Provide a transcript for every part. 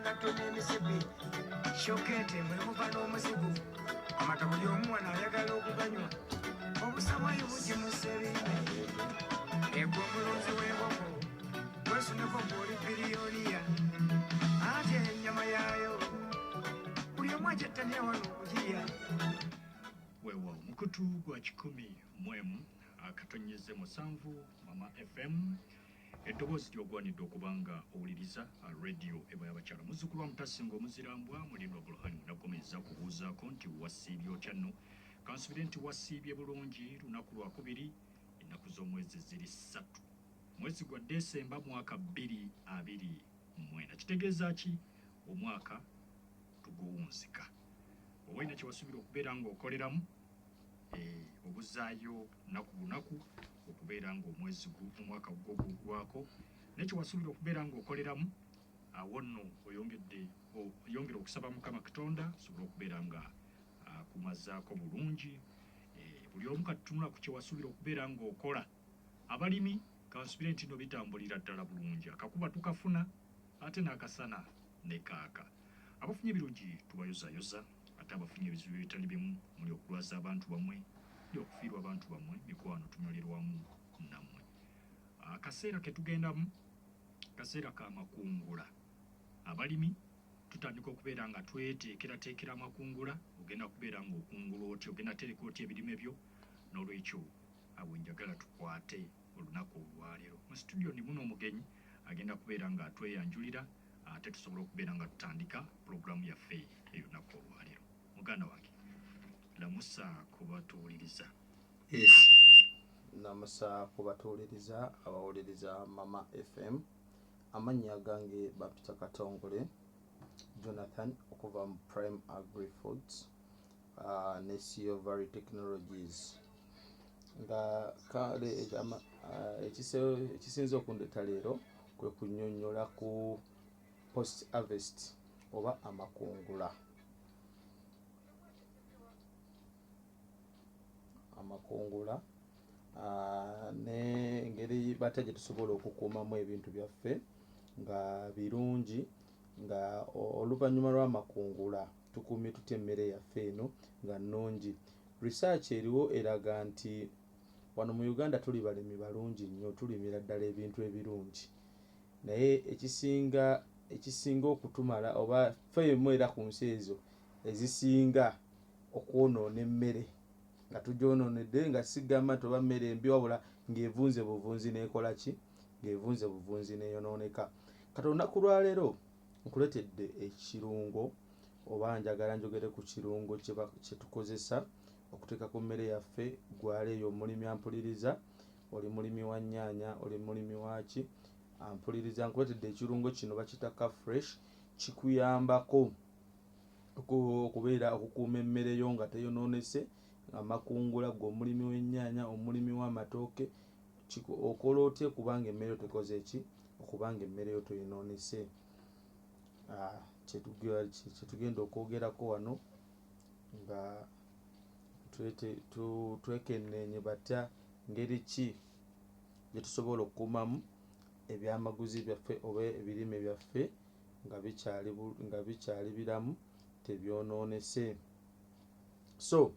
katone emisibi shokete mwemuva n'omuzigu amata buli omu wano ayagala okuganywa obusabwayo bugimusebine egwe omulunzi w'enkoko wesuneko gw'oli biriyoniya ate ennyama yaayo buli omu agyettanira wano okugirya wewa omukutu gwa 101 akatonyeze 7 Mama FM eddoboozi ly'ogwanidde okubanga owuliriza radio eba y'abakyala muzzukulu wa Mutasinga omuzirambwa mulindwa Burhani munagomeza kubuuzaako nti wasiibye otya nno kansubire nti wasiibye bulungi lunaku lwakubiri ennaku z'omwezi ziri 3 mwezi gwa Desemba mwaka 2024 kitegeeza ki omwaka tuguwunzika oba olina kyewasuubira okubeera ng'okoleramu obuzaayo naku bunaku okubeera ng'omwezi omwaka gwako nekyewasuubira okubeera ng'okoleramu awo nno oyongera okusaba Mukama Katonda asobole okubeera nga akumazaako bulungi buli omu katutunula ku kyewasuubira okubeera ng'okola abalimi kansubire nti no bitambulira ddala bulungi akakuba tukafuna ate n'akasana ne kaaka abafunye ebirungi tubayozayoza ate abafunye ebizibu ebitali bimu muli okulwaza abantu bamwe muli okufiirwa abantu bamwe mikwano tunyolirwamu nammwe akaseera ke tugendamu kaseera ka makungula abalimi tutandika okubeera nga tweteekerateekera amakungula ogenda kubeera ng'okungula otya ogenda tereka otya ebirime byo n'olwekyo abo njagala tukwate olunaku olwaleero mu studio ndi muno omugenyi agenda kubeera nga atweyanjulira ate tusobola okubeera nga tutandika pulogulaamu yaffe ey'olunaku olwaleero muganda wange lamusa kubatuwuliriza. Yes. Namusa kubatuwuliriza abawuliriza Mama FM amannya gange Bapita Katongole Jonathan okuva mu Prime Agri Foods ne CEO Valley Technologies nga kale ekisinze okundeta leero kwe kunnyonnyola ku post harvest oba amakungula n'engeri bate gye tusobola okukuumamu ebintu byaffe nga birungi nga oluvannyuma lw'amakungula tukuumye tutya emmere yaffe eno nga nnungi. Research eriwo eraga nti wano mu Uganda tuli balimi balungi nnyo tulimira ddala ebintu ebirungi naye ekisinga okutumala oba ffeemu era ku nsi ezo ezisinga okwonoona emmere nga tugyonoonedde nga sigamba nti oba mmere embi wabula ng'evunze buvunzi n'ekola ki ng'evunze buvunzi n'eyonooneka. Kati olunaku lwaleero nkuletedde ekirungo oba njagala njogere ku kirungo kye tukozesa okuteeka ku mmere yaffe gwaleeyo omulimi ampuliriza oli mulimi wa nnyaanya oli mulimi waki ampuliriza nkuletedde ekirungo kino bakita ka fresh kikuyambako okubeera okukuuma emmere yo nga teyonoonese amakungula gwe omulimi w'ennyaanya omulimi w'amatooke okola otya kubanga emmere yo tekoze eki okubanga emmere yo toyonoonese. Kyetugenda okwogerako wano nga twekenneenye batya ngeri ki gye tusobola okukuumamu ebyamaguzi byaffe oba ebirime byaffe nga bikyali biramu tebyonoonese. So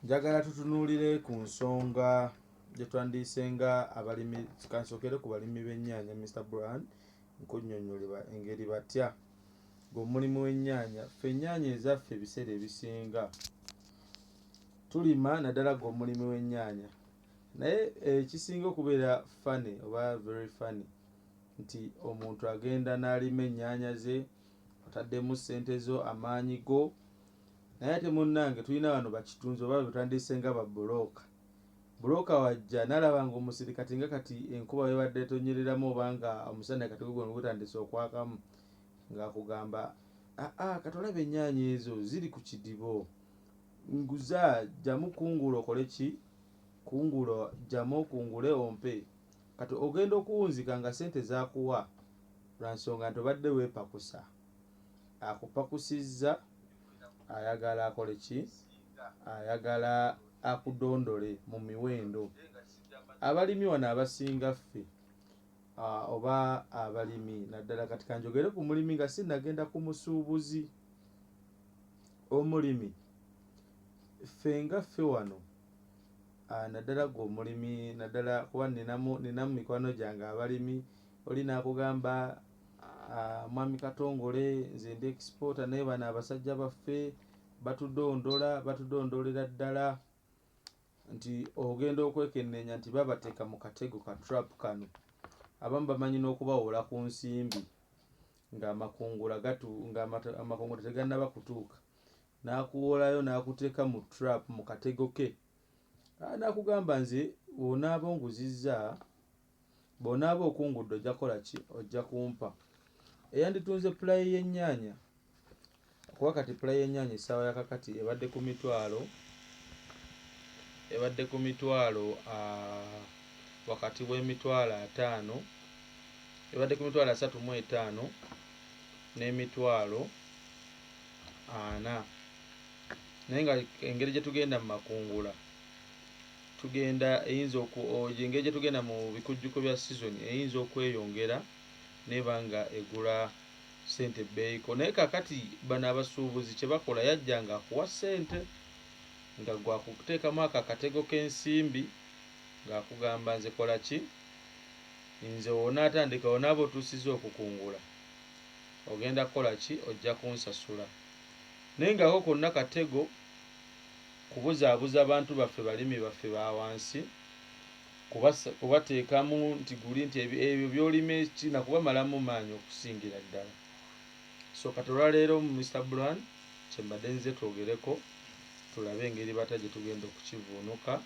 njagala tutunuulire ku nsonga gye twandiisenga abalimi kansookere ku balimi b'ennyaanya Mr. Brian nkunnyonnyole engeri batya ng'omulimu w'ennyaanya ffe ennyaanya ezaffe ebiseera ebisinga tulima naddala ng'omulimi w'ennyaanya naye ekisinga okubeera funny oba very funny nti omuntu agenda n'alima ennyaanya ze ataddemu ssente zo amaanyi go naye ate munnange tulina wano bakitunzi oba betandiisenga bulooka wajja n'alaba ng'omusirikati nga kati enkuba webadde etonyereramu obanga omusana kati gwe gutandise okwakamu ng'akugamba kati olaba ennyaanya ezo ziri ku kidibo nguza jjamu kungula okole ki kungula jjamu okungule ompe kati ogenda okuwunzika nga ssente zaakuwa lwa nsonga nti obadde weepakusa akupakusizza ayagala akole ki ayagala akudondole mu miwendo. Abalimi wano abasinga ffe oba abalimi naddala kati kanjogere ku mulimi nga sinnagenda ku musuubuzi. Omulimi ffe nga ffe wano naddala gwe omulimi naddala kuba ninamu mikwano gyange abalimi oli naakugamba mwami Katongole nze ndi exporter naye bano abasajja baffe batudondolera ddala nti ogenda okwekenneenya nti babateeka mu katego ka trap kano. Abamu bamanyi n'okubawola ku nsimbi ng'amakungula tegannaba kutuuka, n'akuwolayo n'akuteeka mu trap mu katego ke. N'akugamba nze bw'onaaba onguzizza, bw'onaaba okungudde ojja kukola ki? Ojja kumpa. Eyanditunze pulayi y'ennyaanya, kuba kati pulayi y'ennyaanya essaawa ya kakati ebadde ku mitwalo wakati w'emitwalo 5, ebadde ku mitwalo 35 n'emitwalo 40. Naye nga engeri gye tugenda mu makungula engeri gye tugenda mu bikujjuko bya season eyinza okweyongera neba nga egula ssente bbeeyiko. Naye kakati bano abasuubuzi kye bakola, yajja nga akuwa ssente nga gwakuteekamu akakatego k'ensimbi ng'akugamba nze kola ki, nze wonaatandika wonaaba otuusizza okukungula ogenda kukola ki, ojja kunsasula. Naye ng'ako konna katego kubuzaabuza bantu baffe balimi baffe ba wansi, kubateekamu nti guli nti ebyo byolima kinakubamalamu maanyi okusingira ddala. So kati olwaleero Mr. Brown kyembadde nze twogereko tulabe engeri bata gye tugenda okukivuunuka.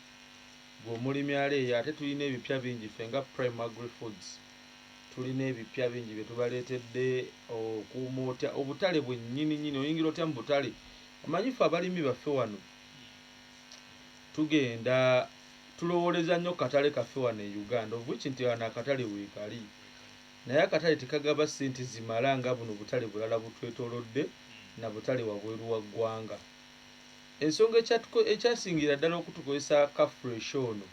Gweomulimi aleeyo ate tulina ebipya bingi ffe nga Prime Agri Foods, tulina ebipya bingi bye tubaleetedde okuuma otya obutale bwennyini. Oyingira otya mu butale? Omanyi ffe abalimi baffe wano tugenda tulowooleza nnyo katale kaffe wano e Uganda, ovuki nti wano akatale weekali, naye akatale tekagaba ssente zimala nga buno butale bulala butwetoolodde na butale wabweru wa ggwanga. Ensonga ekyasingira ddala okutukozesa kafresh ono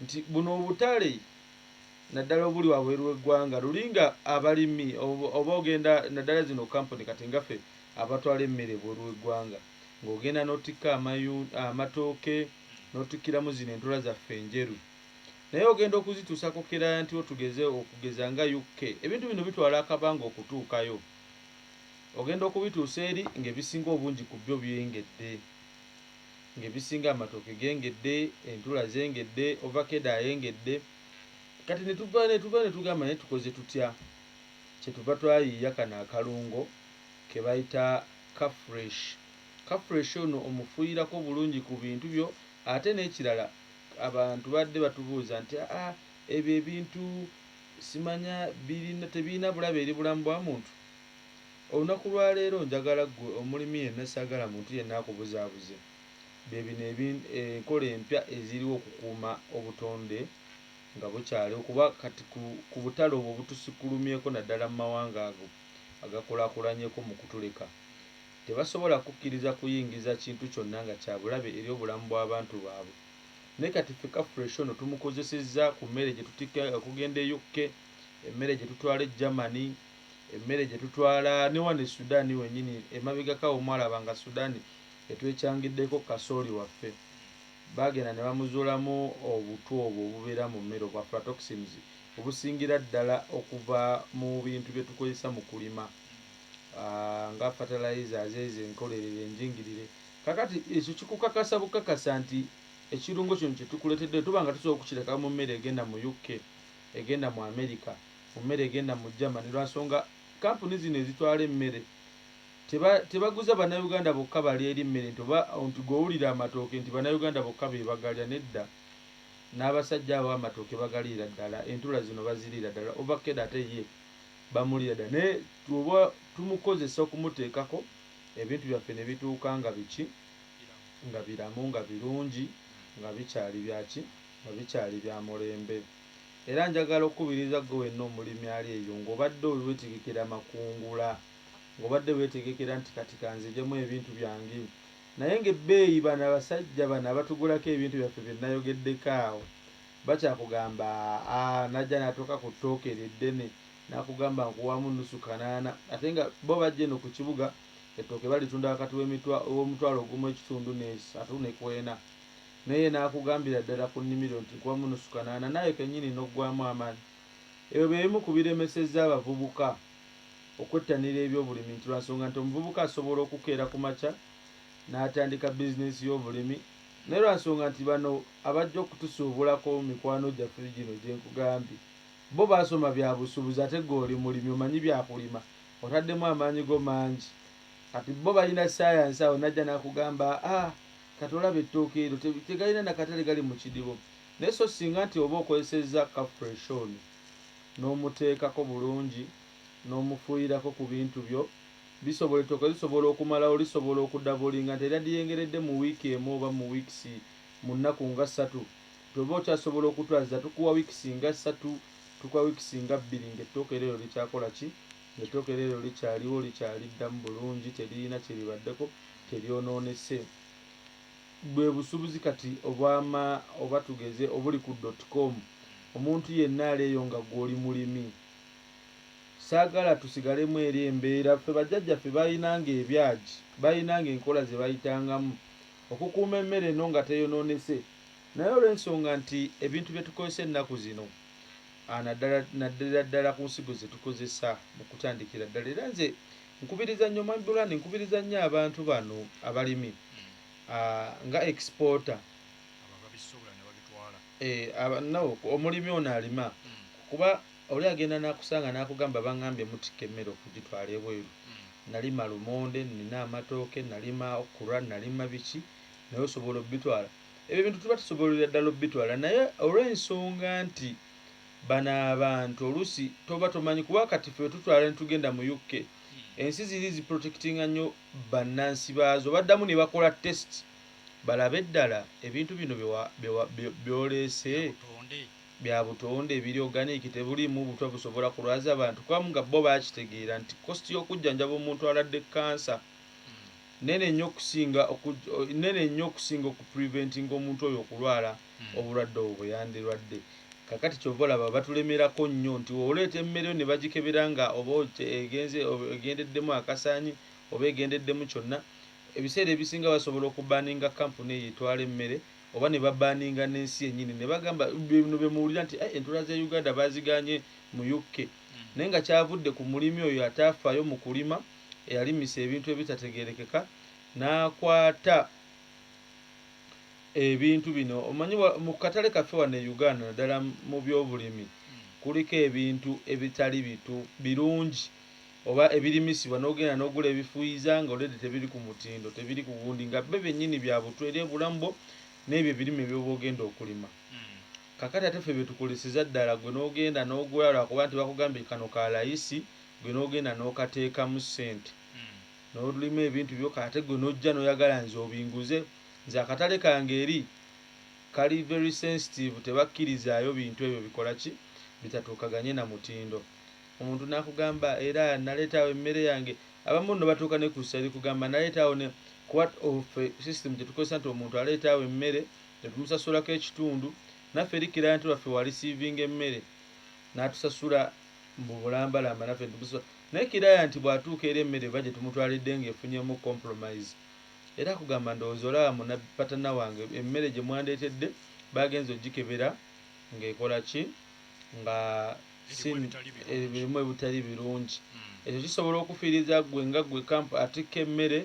nti buno obutale naddala obuli wabweru w'eggwanga lulinga abalimi oba ogenda naddala zino kampuni kati ngaffe abatwala emmere bweru w'eggwanga, ng'ogenda n'otikka amatooke n'otikkiramu zino entula zaffe enjeru, naye ogenda okuzituusako kera nti okugeza nga UK. Ebintu bino bitwala akabanga okutuukayo, ogenda okubituusa eri ng'ebisinga obungi ku byo byengedde, ng'ebisinga amatooke gengedde, entula zengedde, ovakado ayengedde. Kati ne tugamba naye tukoze tutya? Kyetuva twayiiya kano akalungo ke bayita kafresh. Kafresh ono omufuuyirako bulungi ku bintu byo. Ate n'ekirala abantu badde batubuuza nti ebyo ebintu simanya tebirina bulabe eri bulamu bwa muntu. Olunaku lwa leero njagala ggwe omulimi yenna, saagala muntu yenna akubuzaabuze, bye bino enkola empya eziriwo okukuuma obutonde nga bukyali, okuba kati ku butale obwo butusikulumyeko naddala mu mawanga ago agakulaakulanyeko mu kutuleka. Tebasobola kukkiriza kuyingiza kintu kyonna nga kya bulabe eri obulamu bw'abantu baabwe. Naye kati ffe kafresh ono tumukozesezza ku mmere gye tutikka okugenda e UK, emmere gye tutwala e Germany, emmere gye tutwala ne wano e Sudan wennyini. Emabegaka omwalaba nga Sudan etwekyangiddeko kasooli waffe, bagenda ne bamuzuulamu obutu obwo obubeera mu mmere obwa aflatoxins obusingira ddala okuva mu bintu bye tukozesa mu kulima nga fertilizers ezo enkolerere enjingirire. Kakati ekyo kikukakasa bukakasa nti ekirungo kino kye tukuleetedde tuba nga tusobola okukireka mu mmere egenda mu UK, egenda mu America, mu mmere egenda mu Germany, lwansonga kampuni zino ezitwala emmere tebaguza bannayuganda bokka bali eri mmere nti gw'owulira amatooke nti bannayuganda bokka be bagalya. Nedda, n'abasajja abo amatooke bagaliira ddala, entula zino baziriira ddala, ovakado ate ye bamulira ddala. Naye tuba tumukozesa okumuteekako ebintu byaffe ne bituuka nga biki, nga biramu, nga birungi, nga bikyali byaki, nga bikyali bya mulembe. Era njagala okukubiriza gwe wenna omulimi ali eyo ng'obadde weetegekera makungula, ng'obadde weetegekera nti kati kanzijemu ebintu byange, naye ng'ebbeeyi bano abasajja bano abatugulako ebintu byaffe bye nayogeddeko awo bakyakugamba najja n'atuuka ku ttooke eddene n'akugamba nkuwamu nusu kanaana ate nga bo bajja eno ku kibuga ettooke balitunda wakati w'omutwalo ogumu ekitundu n'esatu ne kwena naye n'akugambira ddala ku nnimiro nti nkuwamu nusu kanaana naye kennyini n'oggwamu amaanyi. Ebyo byebimu ku biremesezza abavubuka okwettanira ebyobulimi nti lwansonga nti omuvubuka asobola okukeera ku makya n'atandika bizinesi y'obulimi naye lwansonga nti bano abajja okutusuubulako mikwano gyaffe gino gye nkugambye bo baasoma bya busuubuzi ate gwe oli mulimi omanyi byakulima otaddemu amaanyi go mangi kati bo balina sayansi awo najja n'akugamba kati olaba ettooke eryo tegalina nakatale gali mu kidibo naye so singa nti oba okozesezza calculation n'omuteekako bulungi n'omufuuyirako ku bintu byo bisobola ettooke lisobola okumalawo lisobola okudabulinga nti era lyengeredde mu wiiki emu oba mu wiikisi mu nnaku nga 3 toba okyasobola okutwaza tukuwa wiikisi nga 3 tukuwa wiikisi nga 2 ng'ettooke eryo likyakola ki ng'ettooke eryo likyaliwo likyaliddamu bulungi teririna kyeribaddeko teryonoonese. Bwe busuubuzi kati oba tugeze obuli ku .com omuntu yenna aleeyo nga gw'oli mulimi saagala tusigalemu eri embeera ffe bajjajjaffe balinanga ebyagi balinanga enkola ze bayitangamu okukuuma emmere eno nga teyonoonese naye olw'ensonga nti ebintu bye tukozesa ennaku zino naddala ddala ku nsigo ze tukozesa mu kutandikira ddala era nze nkubiriza nnyo Mwambulani nkubiriza nnyo abantu bano abalimi nga exporter omulimi ono alima kuba oli agenda n'akusanga n'akugamba bangambye mutikka emmere okugitwala ebweru nalima lumonde nina amatooke nalima okura nalima biki naye osobola obbitwala ebyo bintu tuba tusobolera ddala obbitwala naye olw'ensonga nti bano abantu oluusi toba tomanyi kuba kati ffe tutwala netugenda mu UK ensi ziri ziprotectinga nnyo bannansi baazo baddamu ne bakola test balabe ddala ebintu bino byoleese bya butonde ebiri organic tebulimu butwa busobola kulwaza abantu kwamu nga bo bakitegeera nti kosti y'okujjanjaba omuntu aladde kansa nene nnyo okusinga okupreventinga omuntu oyo okulwala obulwadde obwo yandirwadde kakati kyova olaba batulemerako nnyo nti oleeta emmere ne bagikebera nga oba egendeddemu akasaanyi oba egendeddemu kyonna ebiseera ebisinga basobola okubaaninga kampuni eyo etwala emmere oba ne babaaninga n'ensi yennyini ne bagamba bino bemuwulira nti entula za Uganda baziganye mu UK naye nga kyavudde ku mulimi oyo ataafaayo mu kulima eyalimisa ebintu ebitategeerekeka n'akwata ebintu bino omanyi mu katale kaffe wano e Uganda naddala mu byobulimi kuliko ebintu ebitali birungi oba ebirimisibwa n'ogenda n'ogula ebifuuyiza nga olede tebiri ku mutindo tebiri ku gundi nga be bennyini bya butwa eri obulamu bwo n'ebyo ebirime byoba ogenda okulima kakati ate ffe betukoleseza ddala gwe n'ogenda n'ogula lwakuba nti bakugambye kano ka layisi gwe n'ogenda n'okateekamu ssente n'olima ebintu byo ate gwe n'ojja n'oyagala nze obinguze nze akatale kange eri kali very sensitive tebakkirizaayo bintu ebyo bikola ki bitatuukaganye na mutindo omuntu n'akugamba era naleetaawo emmere yange abamu nno batuuka ne ku ssali kugamba naleetaawo ne quart of system gye tukozesa nti omuntu aleetaawo emmere netumusasulako ekitundu naffe eri kirayinti waffe walisiivinga emmere n'atusasula mu bulambalamba naffe ntumusasula naye kiraya nti bw'atuuka era emmere eba gye tumutwalidde ng'efunyemu compromise era akugamba ndowooza olaba munapatana wange emmere gye mwandeetedde bagenza ogikebera ng'ekola ki nga ebirimu ebitali birungi ekyo kisobola okufiiriza gwe nga gwe kampu atikka emmere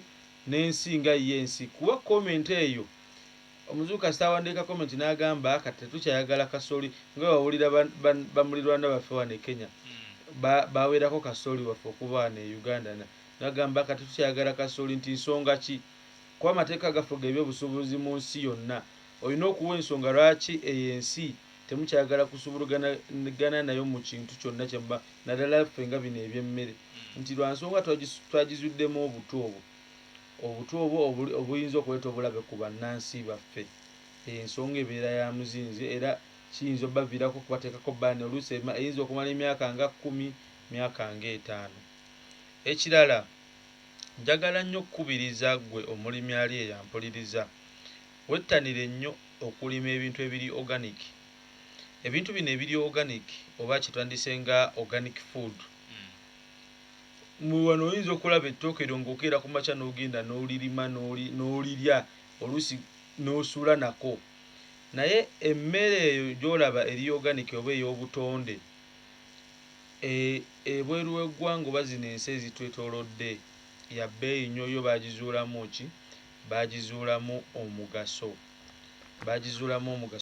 n'ensi nga ye ensi kuba komenti eyo omuzuuka sitawandiika komenti n'agamba kati tetukyayagala kasooli nga wawulira bamulirwana baffe wano e Kenya baweerako kasooli waffe okuba wano e Uganda n'agamba kati tukyayagala kasooli nti nsonga ki kuba amateeka gafuga ebyobusuubuzi mu nsi yonna olina okuwa ensonga lwaki eyo ensi temukyagala kusuubulagana nayo mu kintu kyonna kyemba naddala ffe nga bino ebyemmere nti lwansonga twagizuddemu obuto obwo obuyinza okuleeta obulabe ku bannansi baffe ensonga ebeera ya muzinzi era kiyinza obbaviirako okubateekako baani oluusi eyinza okumala emyaka nga 10 myaka nga 5 ekirala njagala nnyo okukubiriza gwe omulimi ali eyampuliriza wettanire nnyo okulima ebintu ebiri organic ebintu bino ebiri organic oba kitwandise nga organic food wano oyinza okulaba ettooke lyo ng'okeera ku makya n'ogenda n'olirima n'olirya oluusi n'osuula nako naye emmere eyo gy'olaba eri organic oba ey'obutonde ebweru w'eggwanga oba zino ensi ezitwetoolodde ya bbeeyi nnyo yo baagizuulamu omugaso